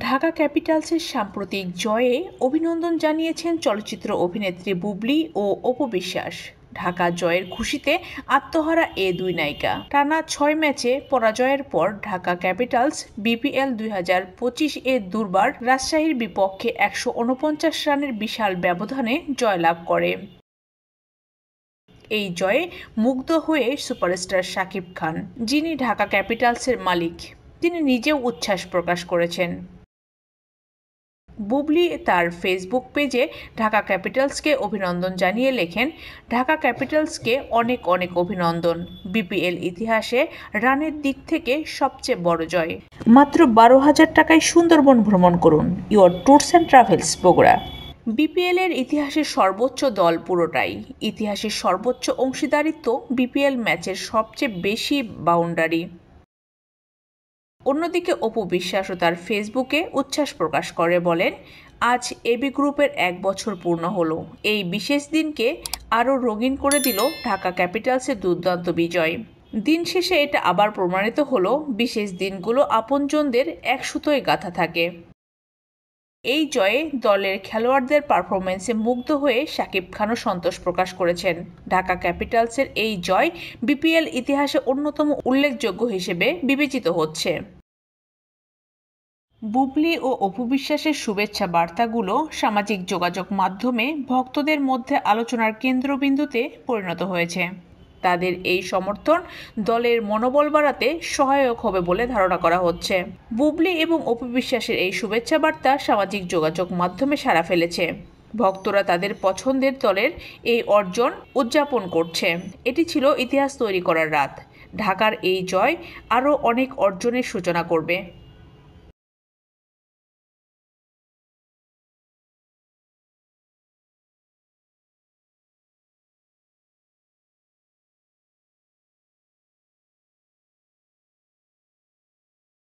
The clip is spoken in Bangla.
ঢাকা ক্যাপিটালসের সাম্প্রতিক জয়ে অভিনন্দন জানিয়েছেন চলচ্চিত্র অভিনেত্রী বুবলী ও অপু বিশ্বাস। ঢাকা জয়ের খুশিতে আত্মহারা এই দুই নায়িকা। টানা ৬ ম্যাচে পরাজয়ের পর ঢাকা ক্যাপিটালস বিপিএল ২০২৫ এ দুর্বার রাজশাহীর বিপক্ষে ১৪৯ রানের বিশাল ব্যবধানে জয়লাভ করে। এই জয়ে মুগ্ধ হয়ে সুপারস্টার শাকিব খান, যিনি ঢাকা ক্যাপিটালসের মালিক, তিনি নিজেও উচ্ছ্বাস প্রকাশ করেছেন। বুবলী তার ফেসবুক পেজে ঢাকা ক্যাপিটালসকে অভিনন্দন জানিয়ে লেখেন, ঢাকা ক্যাপিটালসকে অনেক অনেক অভিনন্দন। বিপিএল ইতিহাসে রানের দিক থেকে সবচেয়ে বড় জয়। মাত্র ১২,০০০ টাকায় সুন্দরবন ভ্রমণ করুন। Your tours and travels, Bogura. BPL এর ইতিহাসের সর্বোচ্চ দল পুরোটাই। ইতিহাসের সর্বোচ্চ অংশীদারিত্ব, বিপিএল ম্যাচের সবচেয়ে বেশি বাউন্ডারি। অন্যদিকে অপু বিশ্বাসও তার ফেসবুকে উচ্ছ্বাস প্রকাশ করে বলেন, আজ এবি গ্রুপের ১ বছর পূর্ণ হলো। এই বিশেষ দিনকে আরও রঙিন করে দিল ঢাকা ক্যাপিটালসের দুর্দান্ত বিজয়। দিন শেষে এটা আবার প্রমাণিত হলো, বিশেষ দিনগুলো আপনজনদের এক সুতোয় গাঁথা থাকে। এই জয়ে দলের খেলোয়াড়দের পারফরম্যান্সে মুগ্ধ হয়ে শাকিব খানও সন্তোষ প্রকাশ করেছেন। ঢাকা ক্যাপিটালসের এই জয় বিপিএল ইতিহাসে অন্যতম উল্লেখযোগ্য হিসেবে বিবেচিত হচ্ছে। বুবলী ও অপু বিশ্বাসের শুভেচ্ছা বার্তাগুলো সামাজিক যোগাযোগ মাধ্যমে ভক্তদের মধ্যে আলোচনার কেন্দ্রবিন্দুতে পরিণত হয়েছে। তাদের এই সমর্থন দলের মনোবল বাড়াতে সহায়ক হবে বলে ধারণা করা হচ্ছে। বুবলী এবং অপু বিশ্বাসের এই শুভেচ্ছা বার্তা সামাজিক যোগাযোগ মাধ্যমে সাড়া ফেলেছে। ভক্তরা তাদের পছন্দের দলের এই অর্জন উদযাপন করছে। এটি ছিল ইতিহাস তৈরি করার রাত। ঢাকার এই জয় আরও অনেক অর্জনের সূচনা করবে।